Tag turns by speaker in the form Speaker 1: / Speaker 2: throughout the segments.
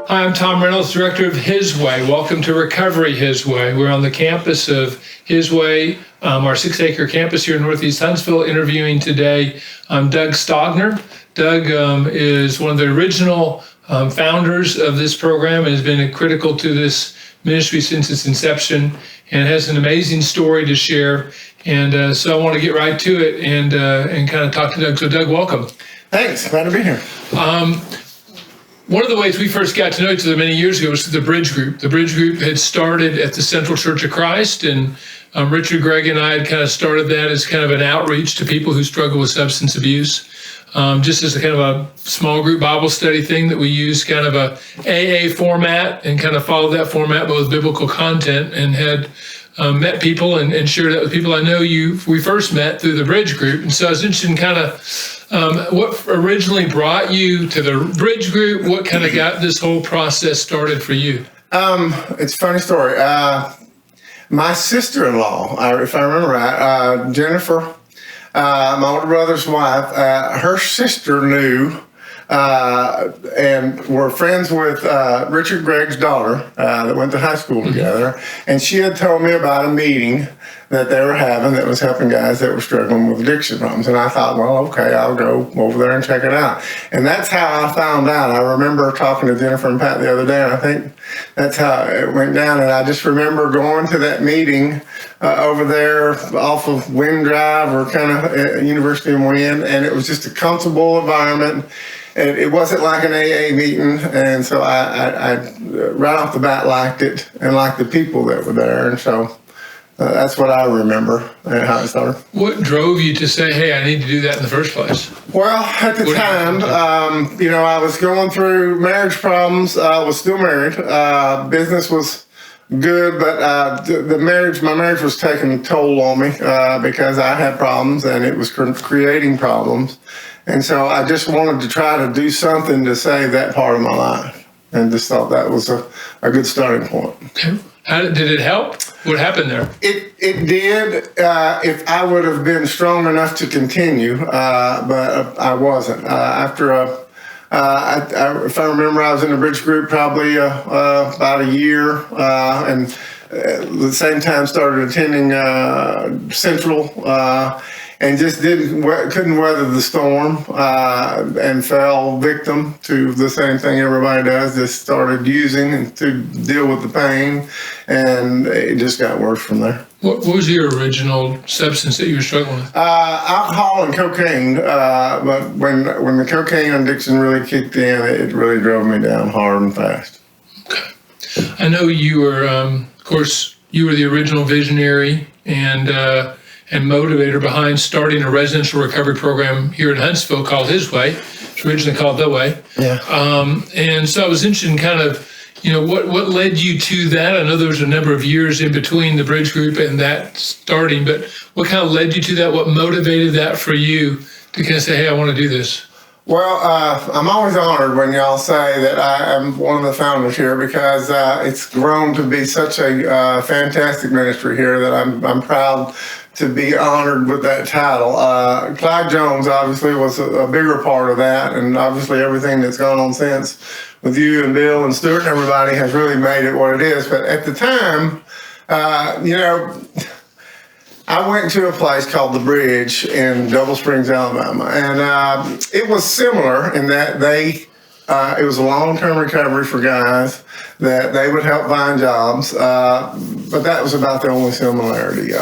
Speaker 1: Hi, I'm Tom Reynolds, director of His Way. Welcome to Recovery His Way. We're on the campus of His Way, our 6-acre campus here in Northeast Huntsville, interviewing today Doug Stogner. Doug is one of the original founders of this program and has been critical to this ministry since its inception and has an amazing story to share. And so I want to get right to it and kind of talk to Doug. So Doug, welcome.
Speaker 2: Thanks, glad to be here.
Speaker 1: One of the ways we first got to know each other many years ago was through the Bridge Group. The Bridge Group had started at the Central Church of Christ, and Richard, Greg, and I had kind of started that as kind of an outreach to people who struggle with substance abuse, just as a kind of a small group Bible study thing that we used, kind of a AA format, and kind of followed that format, but with biblical content, and had met people and shared that with people. I know we first met through the Bridge Group, and so I was interested in kind of what originally brought you to the Bridge Group. What kind of got this whole process started for you?
Speaker 2: It's a funny story. My sister-in-law, if I remember right, Jennifer, my older brother's wife, her sister knew and were friends with Richard Gregg's daughter that went to high school together. And she had told me about a meeting that they were having that was helping guys that were struggling with addiction problems. And I thought, well, okay, I'll go over there and check it out. And that's how I found out. I remember talking to Jennifer and Pat the other day, and I think that's how it went down. And I just remember going to that meeting over there off of Wind Drive or kind of University of Wynn, and it was just a comfortable environment. And it wasn't like an AA meeting, and so I right off the bat liked it and liked the people that were there, and so that's what I remember and how it started.
Speaker 1: What drove you to say, hey, I need to do that in the first place?
Speaker 2: Well, at the time, I was going through marriage problems. I was still married. Business was good, but my marriage was taking a toll on me because I had problems and it was creating problems. And so I just wanted to try to do something to save that part of my life, and just thought that was a good starting point.
Speaker 1: Okay. Did it help? What happened there?
Speaker 2: It did, if I would have been strong enough to continue, but I wasn't. If I remember, I was in the Bridge Group probably about a year, and at the same time started attending Central, and just couldn't weather the storm, and fell victim to the same thing everybody does. Just started using to deal with the pain, and it just got worse from there.
Speaker 1: What was your original substance that you were struggling with?
Speaker 2: Alcohol and cocaine, but when the cocaine addiction really kicked in, it really drove me down hard and fast.
Speaker 1: Okay. I know you were, of course, you were the original visionary and motivator behind starting a residential recovery program here in Huntsville called His Way. It's originally called The Way.
Speaker 2: Yeah.
Speaker 1: And so I was interested in kind of, what led you to that? I know there was a number of years in between the Bridge Group and that starting, but what kind of led you to that? What motivated that for you to kind of say, hey, I want to do this?
Speaker 2: Well, I'm always honored when y'all say that I am one of the founders here, because it's grown to be such a fantastic ministry here that I'm proud to be honored with that title. Clyde Jones obviously was a bigger part of that, and obviously everything that's gone on since with you and Bill and Stuart and everybody has really made it what it is. But at the time, I went to a place called The Bridge in Double Springs, Alabama, and it was similar in that it was a long-term recovery for guys that they would help find jobs, but that was about the only similarity.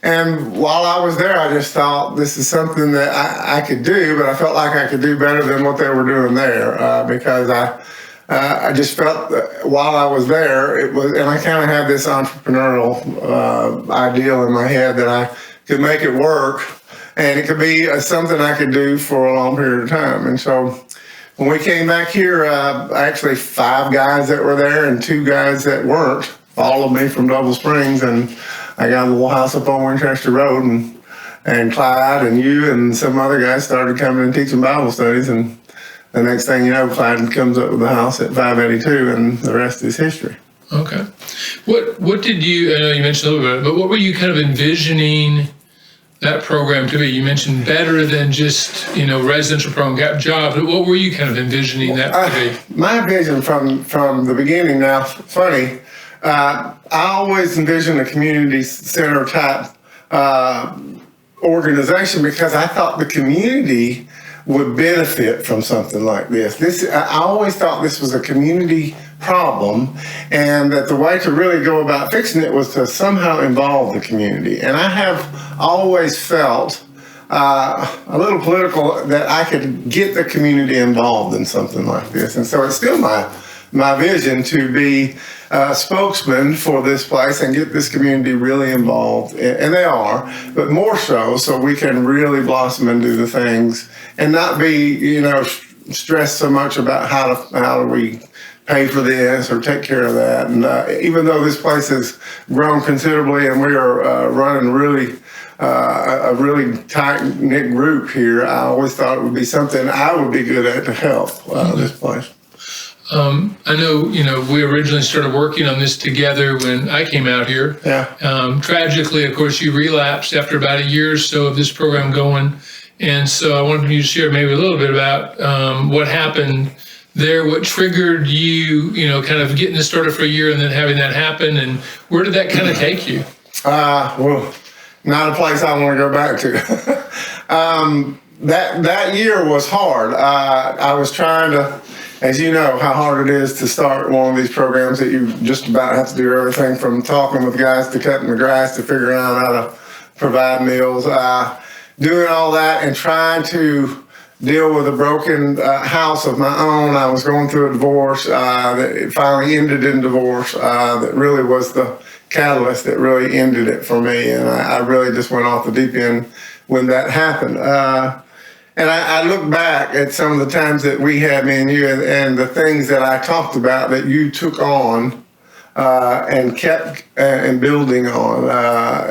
Speaker 2: And while I was there, I just thought this is something that I could do, but I felt like I could do better than what they were doing there, because I just felt that while I was there, and I kind of had this entrepreneurial ideal in my head that I could make it work, and it could be something I could do for a long period of time. And so when we came back here, actually 5 guys that were there and 2 guys that weren't followed me from Double Springs, and I got a little house up on Winchester Road, and Clyde and you and some other guys started coming and teaching Bible studies, and the next thing you know, Clyde comes up with the house at 582, and the rest is history.
Speaker 1: Okay. What did you, I know you mentioned a little bit, but what were you kind of envisioning that program to be? You mentioned better than just, residential program jobs, but what were you kind of envisioning that to be?
Speaker 2: My vision from the beginning, now, funny, I always envisioned a community center type organization because I thought the community would benefit from something like this. I always thought this was a community problem, and that the way to really go about fixing it was to somehow involve the community. And I have always felt a little political that I could get the community involved in something like this. And so it's still my vision to be a spokesman for this place and get this community really involved, and they are, but more so we can really blossom and do the things and not be, stressed so much about how do we pay for this or take care of that. And even though this place has grown considerably and we are running a really tight-knit group here, I always thought it would be something I would be good at to help this place.
Speaker 1: I know, we originally started working on this together when I came out here.
Speaker 2: Yeah.
Speaker 1: Tragically, of course, you relapsed after about a year or so of this program going. And so I wanted you to share maybe a little bit about what happened there, what triggered you, kind of getting this started for a year and then having that happen, and where did that kind of take you?
Speaker 2: Well, not a place I want to go back to. That year was hard. I was trying to, as you know, how hard it is to start one of these programs that you just about have to do everything from talking with guys to cutting the grass to figuring out how to provide meals. Doing all that and trying to deal with a broken house of my own. I was going through a divorce that it finally ended in divorce. That really was the catalyst that really ended it for me. And I really just went off the deep end when that happened. And I look back at some of the times that we had, me and you, and the things that I talked about that you took on and kept and building on.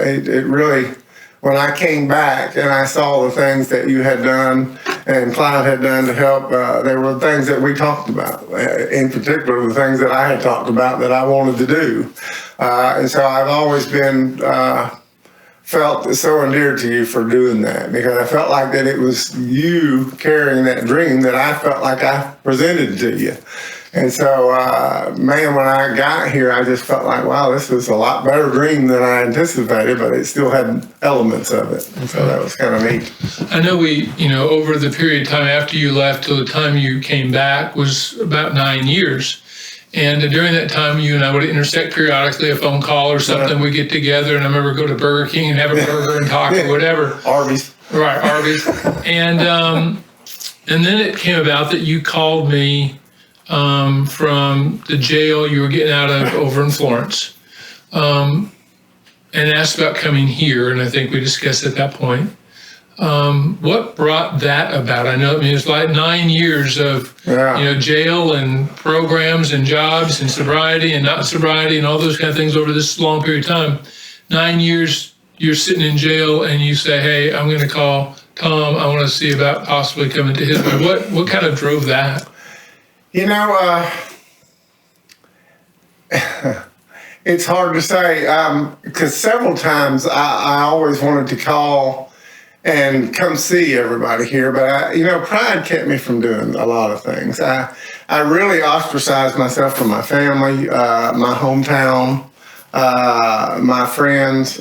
Speaker 2: It really, when I came back and I saw the things that you had done and Clive had done to help, there were things that we talked about, in particular the things that I had talked about that I wanted to do. And so I've always been felt so endeared to you for doing that, because I felt like that it was you carrying that dream that I felt like I presented to you. And so, man, when I got here, I just felt like, wow, this was a lot better dream than I anticipated, but it still had elements of it. And so that was kind of neat.
Speaker 1: I know we, over the period of time after you left till the time you came back was about 9 years. And during that time, you and I would intersect periodically, a phone call or something. We'd get together, and I remember go to Burger King and have a burger and talk or whatever.
Speaker 2: Arby's.
Speaker 1: Right, Arby's. And then it came about that you called me from the jail you were getting out of over in Florence, and asked about coming here. And I think we discussed at that point. What brought that about? I know, it's like 9 years of, jail and programs and jobs and sobriety and not sobriety and all those kind of things over this long period of time. 9 years, you're sitting in jail and you say, hey, I'm going to call Tom. I want to see about possibly coming to his way. What kind of drove that?
Speaker 2: It's hard to say, because several times I always wanted to call and come see everybody here, but pride kept me from doing a lot of things. I really ostracized myself from my family, my hometown, my friends,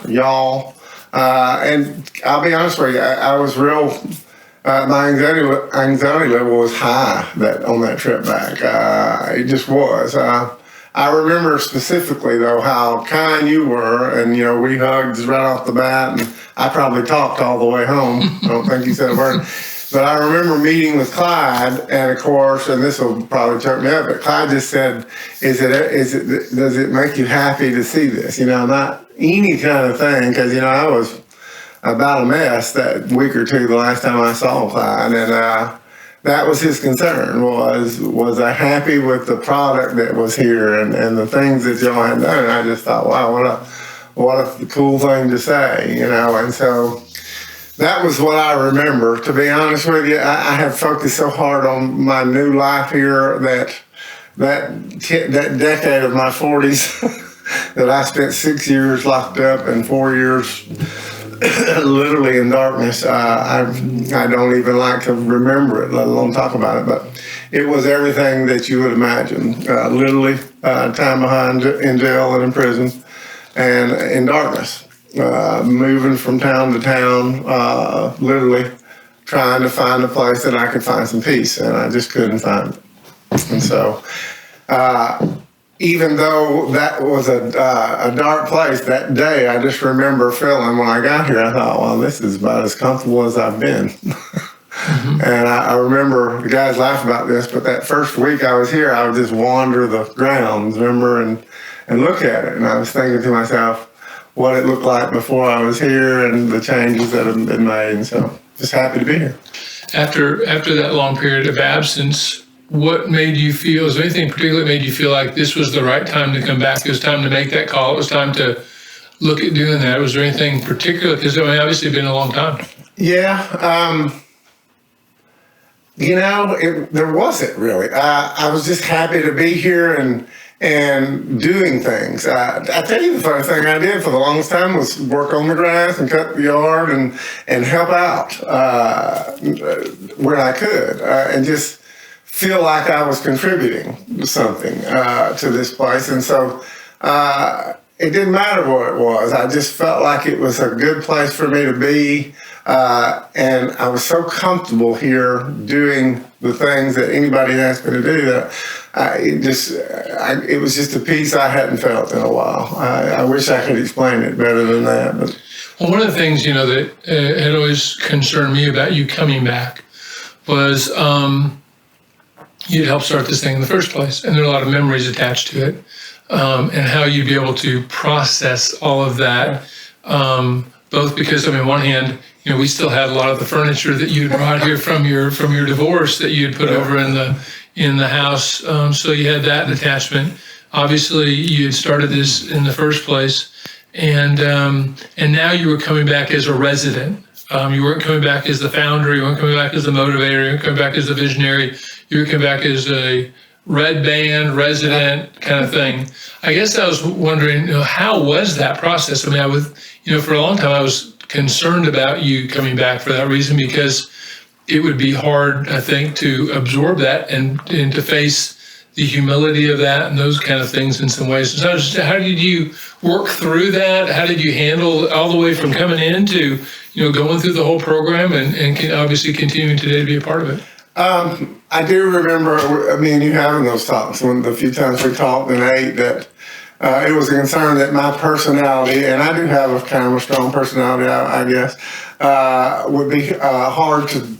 Speaker 2: y'all, and I'll be honest with you, I was real. My anxiety level was high on that trip back. It just was. I remember specifically, though, how kind you were, and, we hugged right off the bat, and I probably talked all the way home. I don't think you said a word. But I remember meeting with Clyde, and of course, and this will probably choke me up, but Clyde just said, does it make you happy to see this? Not any kind of thing, because, I was about a mess that week or two the last time I saw Clyde, and that was his concern, was I happy with the product that was here and the things that y'all had done. And I just thought, wow, what a cool thing to say, and so that was what I remember. To be honest with you, I have focused so hard on my new life here that decade of my 40s that I spent 6 years locked up and 4 years literally in darkness. I don't even like to remember it, let alone talk about it, but it was everything that you would imagine. Literally time behind in jail and in prison and in darkness, moving from town to town, literally trying to find a place that I could find some peace, and I just couldn't find it. And so even though that was a dark place that day, I just remember feeling when I got here, I thought, well, this is about as comfortable as I've been. And I remember the guys laugh about this, but that first week I was here, I would just wander the grounds, remember, and look at it. And I was thinking to myself what it looked like before I was here and the changes that have been made. And so just happy to be here.
Speaker 1: After that long period of absence, what made you feel, is there anything particular that made you feel like this was the right time to come back? It was time to make that call. It was time to look at doing that. Was there anything particular? Because obviously it's been a long time.
Speaker 2: Yeah. There wasn't really. I was just happy to be here and doing things. I tell you, the first thing I did for the longest time was work on the grass and cut the yard and help out where I could, and just feel like I was contributing something to this place. And so it didn't matter what it was. I just felt like it was a good place for me to be. And I was so comfortable here doing the things that anybody asked me to do that it was just a peace I hadn't felt in a while. I wish I could explain it better than that. But
Speaker 1: well, one of the things, that had always concerned me about you coming back was you'd helped start this thing in the first place, and there are a lot of memories attached to it, and how you'd be able to process all of that, both because, on one hand, we still had a lot of the furniture that you brought here from your divorce that you'd put over in the house, so you had that attachment. Obviously, you had started this in the first place, and now you were coming back as a resident. You weren't coming back as the founder. You weren't coming back as the motivator. You weren't coming back as the visionary. You were coming back as a red band resident kind of thing. I guess I was wondering, how was that process? I was, for a long time, I was concerned about you coming back for that reason, because it would be hard, I think, to absorb that and to face the humility of that and those kind of things in some ways. So how did you work through that? How did you handle all the way from coming in to, going through the whole program and obviously continuing today to be a part of it?
Speaker 2: I do remember me and you having those talks when the few times we talked and ate, that it was a concern that my personality, and I do have a kind of a strong personality, I guess, would be hard to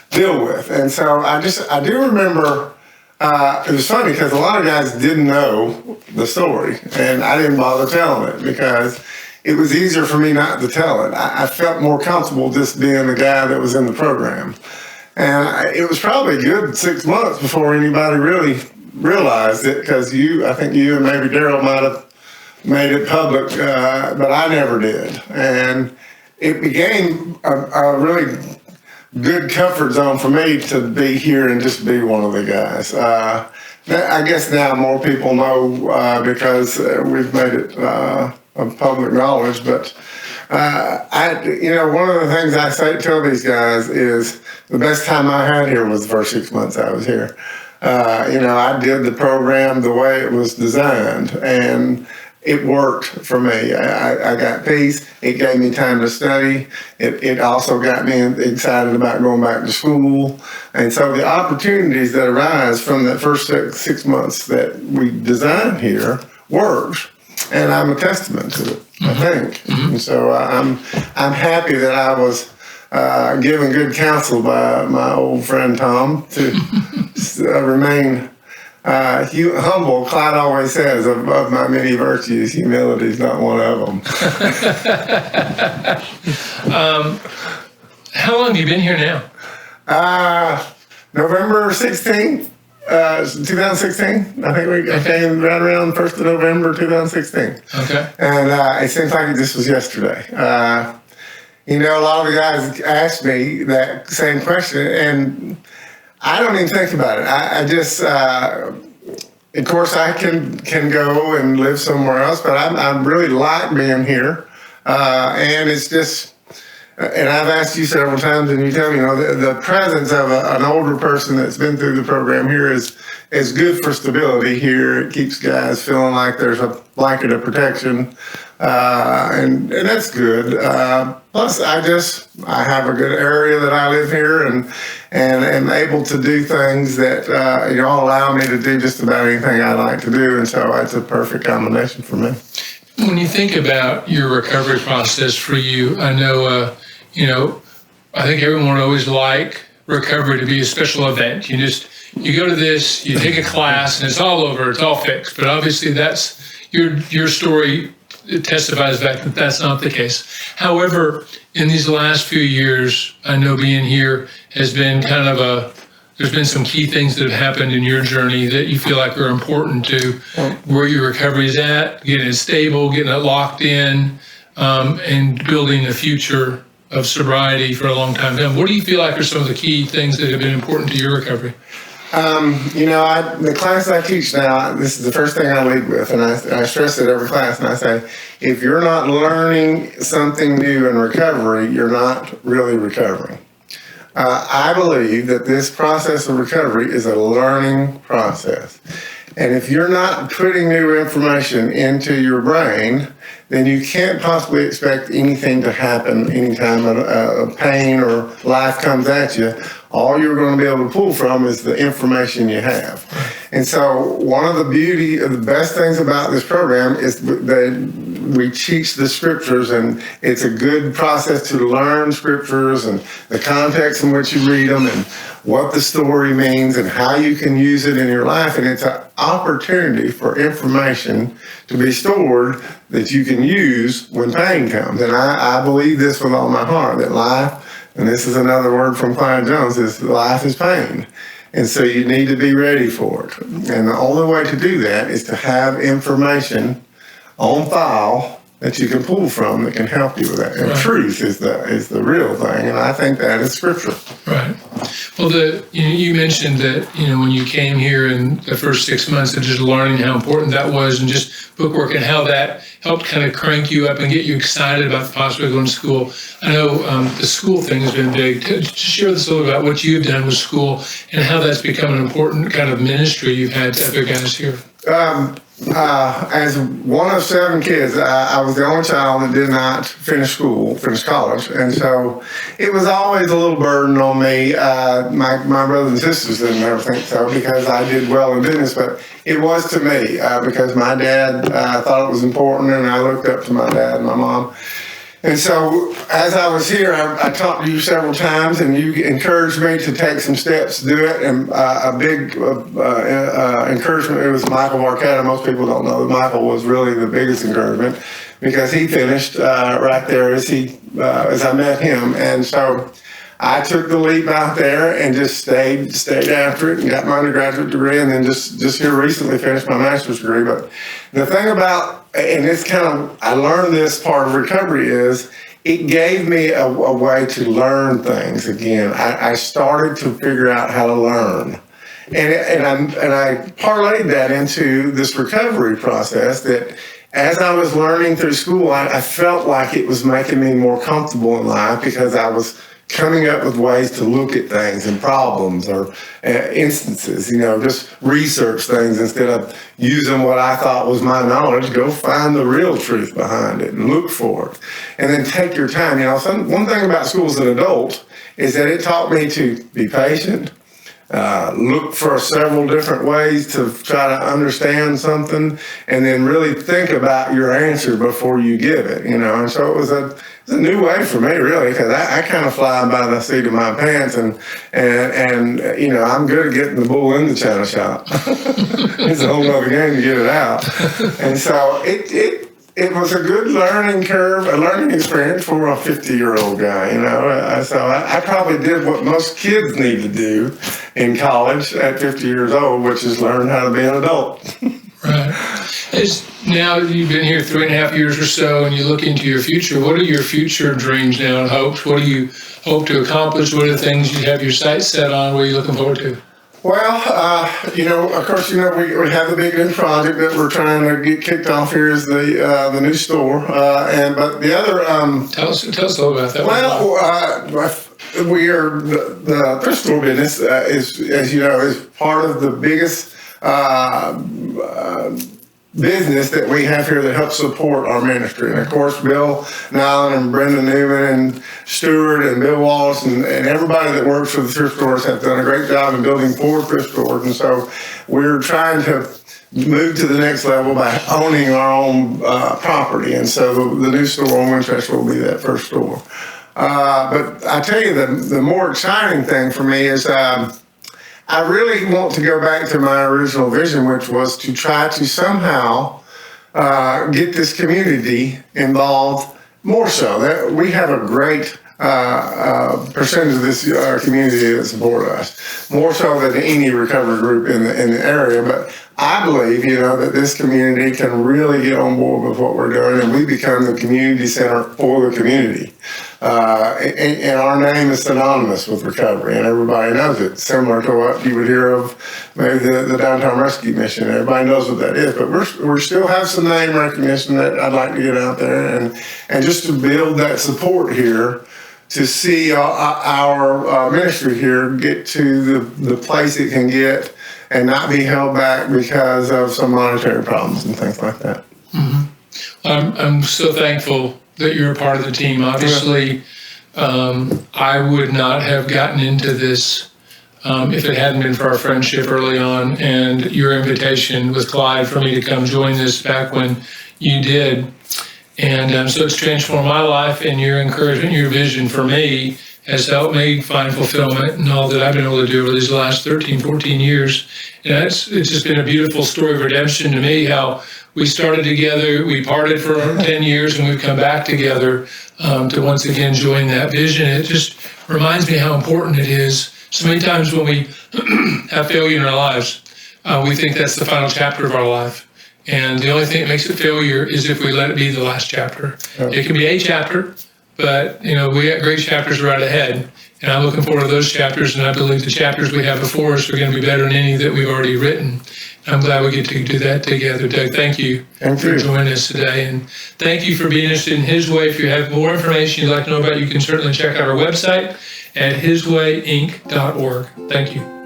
Speaker 2: deal with. And so I do remember, it was funny because a lot of guys didn't know the story, and I didn't bother telling it because it was easier for me not to tell it. I felt more comfortable just being the guy that was in the program. And it was probably a good 6 months before anybody really realized it, because I think you and maybe Daryl might have made it public, but I never did. And it became a really good comfort zone for me to be here and just be one of the guys. I guess now more people know because we've made it of public knowledge, but one of the things I tell these guys is the best time I had here was the first 6 months I was here. I did the program the way it was designed, and it worked for me. I got peace. It gave me time to study. It also got me excited about going back to school. And so the opportunities that arise from that first 6 months that we designed here works. And I'm a testament to it, I think. And so I'm happy that I was given good counsel by my old friend Tom to remain humble. Clyde always says, of my many virtues, humility is not one of them.
Speaker 1: How long have you been here now?
Speaker 2: November 16th. 2016. I think I came right around 1st of November 2016.
Speaker 1: Okay.
Speaker 2: And it seems like this was yesterday. A lot of the guys asked me that same question, and I don't even think about it. I just, of course, I can go and live somewhere else, but I really like being here. And it's just, and I've asked you several times, and you tell me, the presence of an older person that's been through the program here is good for stability here. It keeps guys feeling like there's a blanket of protection, and that's good. Plus, I have a good area that I live here, and am able to do things that allow me to do just about anything I like to do, and so it's a perfect combination for me.
Speaker 1: When you think about your recovery process for you, I know, I think everyone would always like recovery to be a special event. You go to this, you take a class, and it's all over, it's all fixed. But obviously, that's your story. It testifies back that that's not the case. However, in these last few years, I know being here has been there's been some key things that have happened in your journey that you feel like are important to where your recovery is at, getting it stable, getting it locked in, and building a future of sobriety for a long time. What do you feel like are some of the key things that have been important to your recovery?
Speaker 2: The class I teach now, this is the first thing I lead with, and I stress it every class, and I say, if you're not learning something new in recovery, you're not really recovering. I believe that this process of recovery is a learning process. And if you're not putting new information into your brain, then you can't possibly expect anything to happen anytime a pain or life comes at you. All you're going to be able to pull from is the information you have. And so one of the best things about this program is that we teach the scriptures, and it's a good process to learn scriptures and the context in which you read them and what the story means and how you can use it in your life. And it's an opportunity for information to be stored that you can use when pain comes. And I believe this with all my heart, that life, and this is another word from Clyde Jones, is life is pain. And so you need to be ready for it. And the only way to do that is to have information on file that you can pull from that can help you with that. And truth is the real thing, and I think that is scripture.
Speaker 1: Right. Well, you mentioned that when you came here in the first 6 months, and just learning how important that was, and just bookwork and how that helped kind of crank you up and get you excited about the possibility of going to school. I know the school thing has been big. Just share with us a little about what you've done with school and how that's become an important kind of ministry you've had to other guys here.
Speaker 2: As one of 7 kids, I was the only child that did not finish college. And so it was always a little burden on me. My brothers and sisters didn't ever think so because I did well in business, but it was to me because my dad thought it was important, and I looked up to my dad and my mom. And so as I was here, I talked to you several times, and you encouraged me to take some steps to do it. And a big encouragement, it was Michael Marquetta. Most people don't know that Michael was really the biggest encouragement because he finished right there as I met him. And so I took the leap out there and just stayed after it and got my undergraduate degree, and then just here recently finished my master's degree. But the thing about, and it's I learned this part of recovery, is it gave me a way to learn things again. I started to figure out how to learn. And I parlayed that into this recovery process that as I was learning through school, I felt like it was making me more comfortable in life because I was coming up with ways to look at things and problems or instances, just research things instead of using what I thought was my knowledge. Go find the real truth behind it and look for it. And then take your time. One thing about school as an adult is that it taught me to be patient, look for several different ways to try to understand something, and then really think about your answer before you give it, And so it was a new way for me, really, because I kind of fly by the seat of my pants, and I'm good at getting the bull in the china shop. It's a whole other game to get it out. And so it was a good learning curve, a learning experience for a 50-year-old guy, So I probably did what most kids need to do in college at 50 years old, which is learn how to be an adult.
Speaker 1: Right. Now you've been here 3.5 years or so, and you look into your future. What are your future dreams now and hopes? What do you hope to accomplish? What are the things you have your sights set on? What are you looking forward to?
Speaker 2: Well, of course, we have the big new project that we're trying to get kicked off here is the new store, but the other.
Speaker 1: Tell us a little about that.
Speaker 2: We are the thrift store business is, as you know, is part of the biggest business that we have here that helps support our ministry. And of course, Bill Nyland and Brenda Newman and Stewart and Bill Wallace and everybody that works for the thrift stores have done a great job in building 4 thrift stores. And so we're trying to move to the next level by owning our own property. And so the new store on Winchester will be that first store. But I tell you, the more exciting thing for me is I really want to go back to my original vision, which was to try to somehow get this community involved more so. That we have a great percentage of this community that support us, more so than any recovery group in the area. But I believe, that this community can really get on board with what we're doing, and we become the community center for the community. And our name is synonymous with recovery, and everybody knows it, similar to what you would hear of maybe the Downtown Rescue Mission. Everybody knows what that is, but we still have some name recognition that I'd like to get out there, and just to build that support here, to see our ministry here get to the place it can get and not be held back because of some monetary problems and things like that.
Speaker 1: Mm-hmm. I'm so thankful that you're a part of the team. Obviously, I would not have gotten into this if it hadn't been for our friendship early on and your invitation with Clyde for me to come join this back when you did. And so it's transformed my life, and your encouragement, your vision for me has helped me find fulfillment and all that I've been able to do over these last 13, 14 years. And it's just been a beautiful story of redemption to me, how we started together, we parted for 10 years, and we've come back together to once again join that vision. It just reminds me how important it is. So many times when we have failure in our lives, we think that's the final chapter of our life. And the only thing that makes it failure is if we let it be the last chapter. It can be a chapter, but we got great chapters right ahead. And I'm looking forward to those chapters, and I believe the chapters we have before us are going to be better than any that we've already written. I'm glad we get to do that together. Doug, thank you for joining us today. And thank you for being interested in His Way. If you have more information you'd like to know about, you can certainly check out our website at hiswayinc.org. Thank you.